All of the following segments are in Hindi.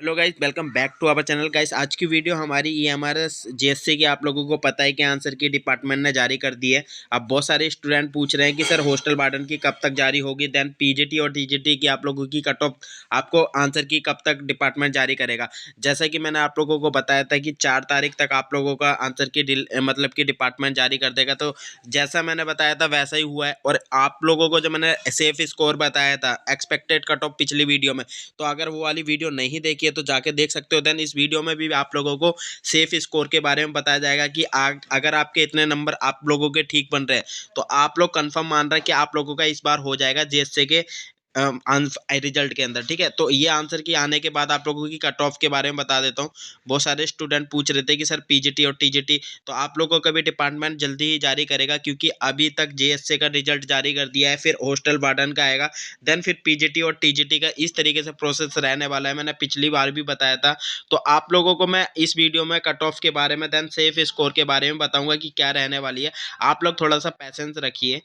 Hello guys, welcome back to our channel. Guys आज की वीडियो हमारी ये हमारा जेएससी की आप लोगों को पता है कि आंसर की डिपार्टमेंट ने जारी कर दी है। अब बहुत सारे स्टूडेंट पूछ रहे हैं कि सर हॉस्टल वार्डन की कब तक जारी होगी, देन पीजीटी और टीजीटी की आप लोगों की कट ऑफ आपको आंसर की कब तक डिपार्टमेंट जारी करेगा। जैसा कि मैंने आप लोगों को बताया था कि 4 तारीख तक आप लोगों का आंसर की मतलब कि डिपार्टमेंट जारी कर देगा। तो जैसा मैंने बताया था वैसा ही हुआ है। और आप लोगों को जो मैंने सेफ स्कोर बताया था एक्सपेक्टेड कट ऑफ पिछली वीडियो में, तो अगर वो वाली वीडियो नहीं देखी है तो जाके देख सकते हो। देन इस वीडियो में भी आप लोगों को सेफ स्कोर के बारे में बताया जाएगा कि अगर आपके इतने नंबर आप लोगों के ठीक बन रहे हैं तो आप लोग कंफर्म मान रहे हैं कि आप लोगों का इस बार हो जाएगा जेएससी के रिजल्ट के अंदर। ठीक है, तो ये आंसर की आने के बाद आप लोगों की कट ऑफ के बारे में बता देता हूँ। बहुत सारे स्टूडेंट पूछ रहे थे कि सर पीजीटी और टीजीटी, तो आप लोगों का भी डिपार्टमेंट जल्दी ही जारी करेगा, क्योंकि अभी तक जेएससी का रिजल्ट जारी कर दिया है, फिर हॉस्टल वार्डन का आएगा, देन फिर पीजीटी और टीजीटी का इस तरीके से प्रोसेस रहने वाला है। मैंने पिछली बार भी बताया था। तो आप लोगों को मैं इस वीडियो में कट ऑफ के बारे में देन सेफ स्कोर के बारे में बताऊंगा कि क्या रहने वाली है। आप लोग थोड़ा सा पैसेंस रखिए।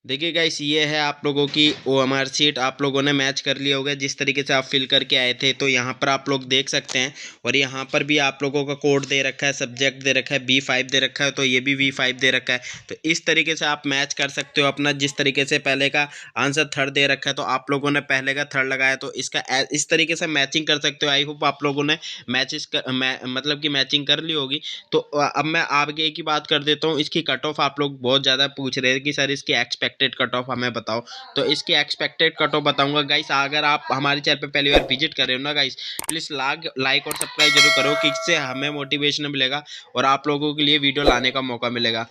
देखिए गाइस, ये है आप लोगों की ओएमआर शीट। आप लोगों ने मैच कर लिया होगा जिस तरीके से आप फिल करके आए थे। तो यहाँ पर आप लोग देख सकते हैं, और यहाँ पर भी आप लोगों का कोड दे रखा है, सब्जेक्ट दे रखा है, B5 दे रखा है, तो ये भी V5 दे रखा है। तो इस तरीके से आप मैच कर सकते हो अपना। जिस तरीके से पहले का आंसर थर्ड दे रखा है तो आप लोगों ने पहले का थर्ड लगाया, तो इसका इस तरीके से मैचिंग कर सकते हो। आई होप आप लोगों ने मतलब कि मैचिंग कर ली होगी। तो अब मैं आगे की बात कर देता हूँ। इसकी कट ऑफ आप लोग बहुत ज़्यादा पूछ रहे हैं कि सर इसकी एक्सपेक्टेड कट ऑफ हमें बताओ। तो इसकी एक्सपेक्टेड कट ऑफ बताऊंगा गाइस। अगर आप हमारे चैनल पे पहली बार विजिट कर रहे हो ना गाइस, प्लीज़ लाइक और सब्सक्राइब जरूर करो, कि इससे हमें मोटिवेशन मिलेगा और आप लोगों के लिए वीडियो लाने का मौका मिलेगा।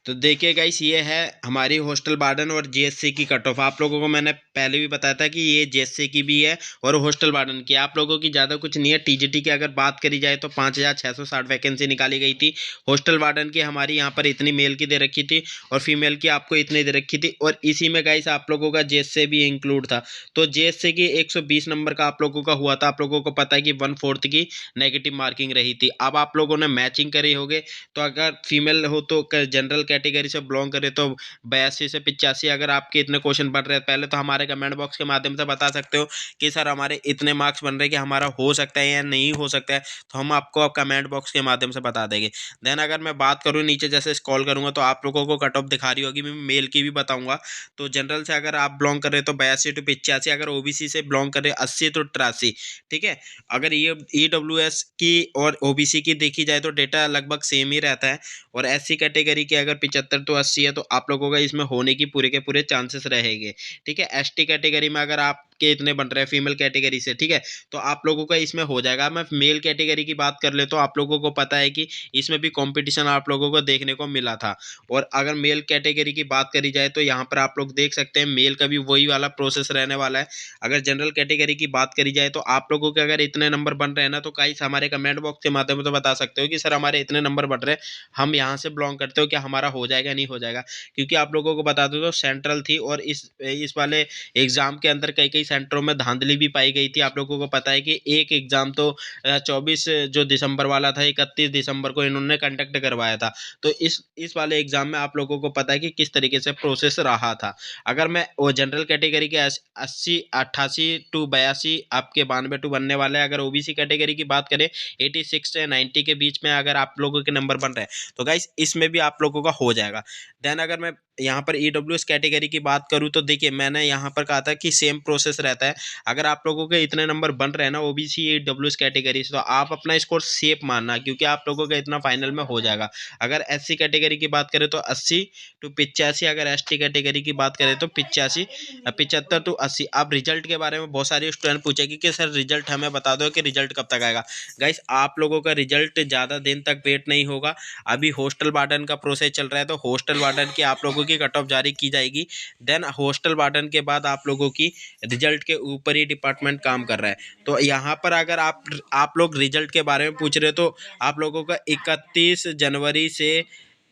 तो देखिए गाइस, ये है हमारी हॉस्टल वार्डन और जेएससी की कट ऑफ। आप लोगों को मैंने पहले भी बताया था कि ये जेएससी की भी है और हॉस्टल वार्डन की। आप लोगों की ज़्यादा कुछ नहीं है। टीजीटी की अगर बात करी जाए तो 5660 वैकेंसी निकाली गई थी। हॉस्टल वार्डन की हमारी यहाँ पर इतनी मेल की दे रखी थी और फीमेल की आपको इतनी दे रखी थी। और इसी में गाइस आप लोगों का जेएससी भी इंक्लूड था। तो जेएससी की 120 नंबर का आप लोगों का हुआ था। आप लोगों को पता है कि 1/4 की नेगेटिव मार्किंग रही थी। अब आप लोगों ने मैचिंग करी होगे। तो अगर फीमेल हो तो जनरल कैटेगरी से बिलोंग करे तो 82 से 85, अगर आपके इतने क्वेश्चन बन रहे हैं पहले तो हमारे कमेंट बॉक्स के माध्यम से बता सकते हो कि सर हमारे इतने मार्क्स बन रहे हैं कि हमारा हो सकता है या नहीं हो सकता है, तो हम आपको कमेंट बॉक्स के माध्यम से बता देंगे। देन अगर मैं बात करूँ नीचे जैसे स्क्रॉल करूंगा तो आप लोगों को कट ऑफ दिखा रही होगी। मैं मेल की भी बताऊंगा। तो जनरल से अगर आप बिलोंग कर रहे तो 82 to 85, अगर ओबीसी से बिलोंग कर रहे 80 to 83। ठीक है, अगर ये ईडब्ल्यूएस की और ओबीसी की देखी जाए तो डेटा लगभग सेम ही रहता है। और एससी कैटेगरी के अगर 75 to 80 है तो आप लोगों का इसमें होने की पूरे के पूरे चांसेस रहेंगे। ठीक है, एसटी कैटेगरी में अगर आपके इतने बन रहे हैं फीमेल कैटेगरी से, ठीक है, तो आप लोगों का इसमें हो जाएगा। मैं मेल कैटेगरी की बात कर ले तो आप लोगों को पता है कि इसमें भी कंपटीशन आप लोगों को देखने को मिला था। और अगर मेल कैटेगरी की बात करी जाए तो यहाँ पर आप लोग देख सकते हैं मेल का भी वही वाला प्रोसेस रहने वाला है। अगर जनरल कैटेगरी की बात करी जाए तो आप लोगों के अगर इतने नंबर बन रहे हैं ना, तो गाइस हमारे कमेंट बॉक्स के माध्यम से बता सकते हो कि सर हमारे इतने नंबर बढ़ रहे हैं, हम यहाँ से बिलोंग करते हो, क्या हमारा हो जाएगा नहीं हो जाएगा। क्योंकि आप लोगों को बता दो तो सेंट्रल थी और इस वाले एग्जाम के अंदर कई कई सेंटरों में धांधली भी पाई गई थी। आप लोगों को पता है कि एक एग्जाम तो 24 जो दिसंबर वाला था, 31 दिसंबर को इन्होंने कंडक्ट करवाया था। तो इस वाले एग्जाम में आप लोगों को पता है कि किस तरीके से प्रोसेस रहा था। अगर मैं वो जनरल कैटेगरी के 80 88 टू 82 आपके 92 टू बनने वाले हैं। अगर ओबीसी कैटेगरी की बात करें 86 से 90 के बीच में अगर आप लोगों के नंबर बन रहे हैं तो गाइस इसमें भी आप लोगों का हो जाएगा। देन अगर मैं यहाँ पर ईडब्ल्यूएस कैटेगरी की बात करूँ तो देखिए मैंने यहाँ पर कहा था कि सेम प्रोसेस रहता है। अगर आप लोगों के इतने नंबर बन रहे हैं ना ओबीसी ईडब्ल्यूएस कैटेगरी से, तो आप अपना स्कोर सेफ मानना, क्योंकि आप लोगों का इतना फाइनल में हो जाएगा। अगर एससी कैटेगरी की बात करें तो 80 to 85, अगर एसटी कैटेगरी की बात करें तो 75 to 80। अब रिजल्ट के बारे में बहुत सारे स्टूडेंट पूछेंगे कि सर रिजल्ट हमें बता दो कि रिजल्ट कब तक आएगा। गाइस आप लोगों का रिजल्ट ज़्यादा दिन तक वेट नहीं होगा। अभी हॉस्टल वार्डन का प्रोसेस चल रहा है, तो हॉस्टल वार्डन की आप लोगों की कट ऑफ जारी की जाएगी। देन हॉस्टल वार्डन के बाद आप लोगों की रिजल्ट के ऊपर ही डिपार्टमेंट काम कर रहा है। तो यहाँ पर अगर आप लोग रिजल्ट के बारे में पूछ रहे हो तो आप लोगों का 31 जनवरी से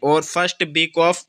और फर्स्ट वीक ऑफ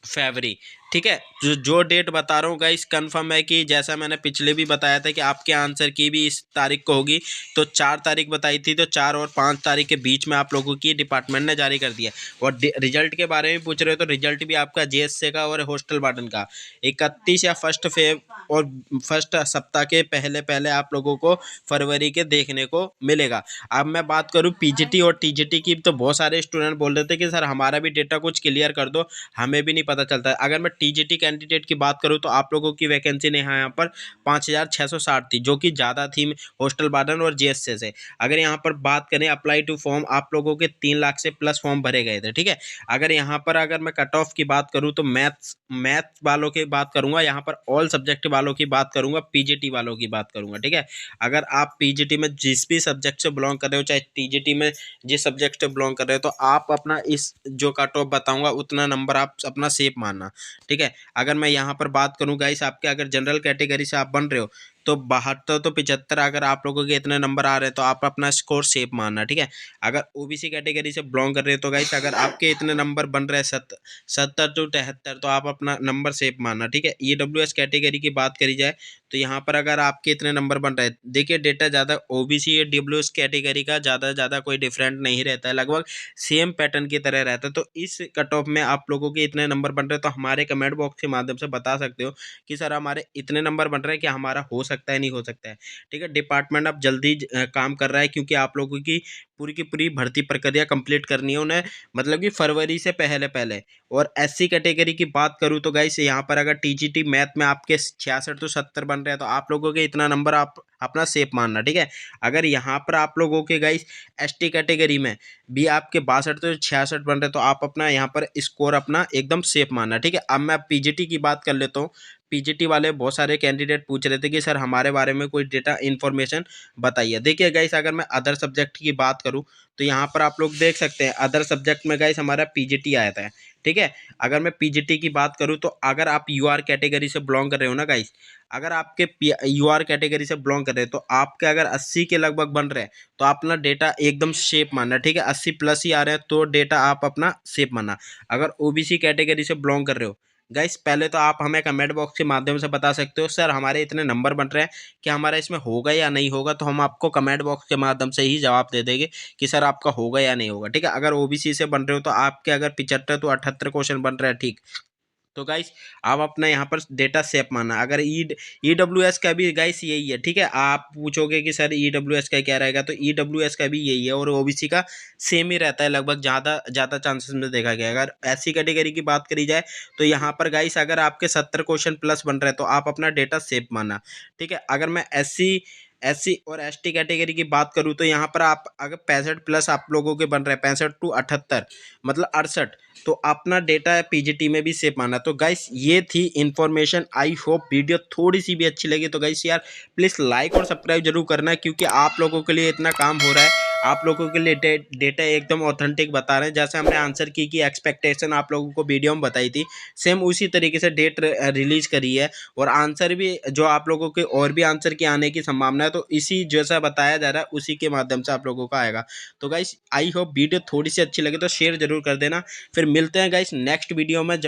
फरवरी ठीक है। जो डेट बता रहा हूँ गाइस कंफर्म है कि जैसा मैंने पिछले भी बताया था कि आपके आंसर की भी इस तारीख को होगी, तो 4 तारीख बताई थी, तो 4 और 5 तारीख के बीच में आप लोगों की डिपार्टमेंट ने जारी कर दिया। और रिजल्ट के बारे में पूछ रहे हो तो रिजल्ट भी आपका जेएसए का और हॉस्टल वार्डन का 31 या फर्स्ट सप्ताह के पहले पहले आप लोगों को फरवरी के देखने को मिलेगा। अब मैं बात करूँ पीजीटी और टीजीटी की, तो बहुत सारे स्टूडेंट बोल रहे थे कि सर हमारा भी डेटा कुछ क्लियर कर दो, हमें भी नहीं पता चलता है। अगर मैं टीजीटी कैंडिडेट की बात करूं तो आप लोगों की वैकेंसी ने यहाँ पर 5660 थी, जो कि ज़्यादा थी हॉस्टल वार्डन और जीएसए से। अगर यहाँ पर बात करें अप्लाई टू फॉर्म, आप लोगों के 3 लाख से प्लस फॉर्म भरे गए थे। ठीक है। अगर यहाँ पर अगर मैं कट ऑफ की बात करूँ तो मैथ्स वालों की बात करूँगा, यहाँ पर ऑल सब्जेक्ट वालों की बात करूँगा, पीजीटी वालों की बात करूँगा। ठीक है। अगर आप पीजीटी में जिस भी सब्जेक्ट से बिलोंग कर रहे हो, चाहे टीजीटी में जिस सब्जेक्ट से बिलोंग कर रहे हो, तो आप अपना इस जो कट ऑफ बताऊंगा उतना नंबर आप अपना सेफ मानना। ठीक है। अगर मैं यहाँ पर बात करूँ गाइस, आपके अगर जनरल कैटेगरी से आप बन रहे हो तो 72 तो 75 अगर आप लोगों के इतने नंबर आ रहे हैं तो आप अपना स्कोर सेफ मानना। ठीक है। अगर ओबीसी कैटेगरी से बिलोंग कर रहे हो तो गाइस अगर आपके इतने नंबर बन रहे हैं 70 टू 73 तो आप अपना नंबर सेफ मानना। ठीक है। ईडब्ल्यूएस कैटेगरी की बात करी जाए तो यहाँ पर अगर आपके इतने नंबर बन रहे हैं, देखिए डेटा ज़्यादा ओबीसी या डब्ल्यूएस कैटेगरी का ज़्यादा कोई डिफरेंट नहीं रहता है, लगभग सेम पैटर्न की तरह रहता है। तो इस कट ऑफ में आप लोगों के इतने नंबर बन रहे हैं तो हमारे कमेंट बॉक्स के माध्यम से बता सकते हो कि सर हमारे इतने नंबर बन रहे हैं कि हमारा हो सकता है नहीं हो सकता है। ठीक है। डिपार्टमेंट अब जल्दी काम कर रहा है क्योंकि आप लोगों की पूरी भर्ती प्रक्रिया कंप्लीट करनी है उन्हें, मतलब कि फरवरी से पहले पहले। और एससी कैटेगरी की बात करूँ तो गाइस यहाँ पर अगर टीजीटी मैथ में आपके 66 to 70 बन रहे हैं तो आप लोगों के इतना नंबर आप अपना सेफ मानना। ठीक है। अगर यहाँ पर आप लोगों के गाइस एसटी कैटेगरी में भी आपके 62 to 66 बन रहे हैं तो आप अपना यहाँ पर स्कोर अपना एकदम सेफ मानना। ठीक है। अब मैं पीजीटी की बात कर लेता हूँ। पीजीटी वाले बहुत सारे कैंडिडेट पूछ रहे थे कि सर हमारे बारे में कोई डेटा इन्फॉर्मेशन बताइए। देखिए गाइस अगर मैं अदर सब्जेक्ट की बात करूं तो यहाँ पर आप लोग देख सकते हैं अदर सब्जेक्ट में गाइस हमारा पीजीटी आया था। ठीक है। अगर मैं पीजीटी की बात करूं तो अगर आप यूआर कैटेगरी से बिलोंग कर रहे हो ना गाइस, अगर आपके यूआर कैटेगरी से बिलोंग कर रहे हैं तो आपके अगर 80 के लगभग बन रहे हैं तो अपना डेटा एकदम सेफ मानना। ठीक है। 80 प्लस ही आ रहे हैं तो डेटा आप अपना सेफ मानना। अगर ओबीसी कैटेगरी से बिलोंग कर रहे हो गाइस, पहले तो आप हमें कमेंट बॉक्स के माध्यम से बता सकते हो सर हमारे इतने नंबर बन रहे हैं कि हमारा इसमें होगा या नहीं होगा, तो हम आपको कमेंट बॉक्स के माध्यम से ही जवाब दे देंगे कि सर आपका होगा या नहीं होगा। ठीक है। अगर ओबीसी से बन रहे हो तो आपके अगर 75 to 78 क्वेश्चन बन रहे हैं, ठीक, तो गाइस आप अपना यहाँ पर डेटा सेफ मानना। अगर ईडब्ल्यूएस का भी गाइस यही है। ठीक है। आप पूछोगे कि सर ईडब्ल्यूएस का क्या रहेगा, तो ईडब्ल्यूएस का भी यही है और ओबीसी का सेम ही रहता है, लगभग ज़्यादा चांसेस में देखा गया। अगर एससी कैटेगरी की बात करी जाए तो यहाँ पर गाइस अगर आपके 70 क्वेश्चन प्लस बन रहे हैं तो आप अपना डेटा सेफ मानना। ठीक है। अगर मैं एससी और एसटी कैटेगरी की बात करूँ तो यहाँ पर आप अगर 65 प्लस आप लोगों के बन रहे हैं, 65 to 78 मतलब 68, तो अपना डेटा पीजीटी में भी सेफ माना। तो गाइस ये थी इन्फॉर्मेशन। आई होप वीडियो थोड़ी सी भी अच्छी लगी तो गाइस यार प्लीज़ लाइक और सब्सक्राइब जरूर करना, क्योंकि आप लोगों के लिए इतना काम हो रहा है, आप लोगों के लिए डेटा एकदम ऑथेंटिक बता रहे हैं। जैसे हमने आंसर की एक्सपेक्टेशन आप लोगों को वीडियो में बताई थी, सेम उसी तरीके से डेट रिलीज करी है और आंसर भी जो आप लोगों के और भी आंसर की आने की संभावना है, तो इसी जैसा बताया जा रहा है उसी के माध्यम से आप लोगों का आएगा। तो गाइस आई होप वीडियो थोड़ी सी अच्छी लगे तो शेयर जरूर कर देना। फिर मिलते हैं गाइस नेक्स्ट वीडियो में।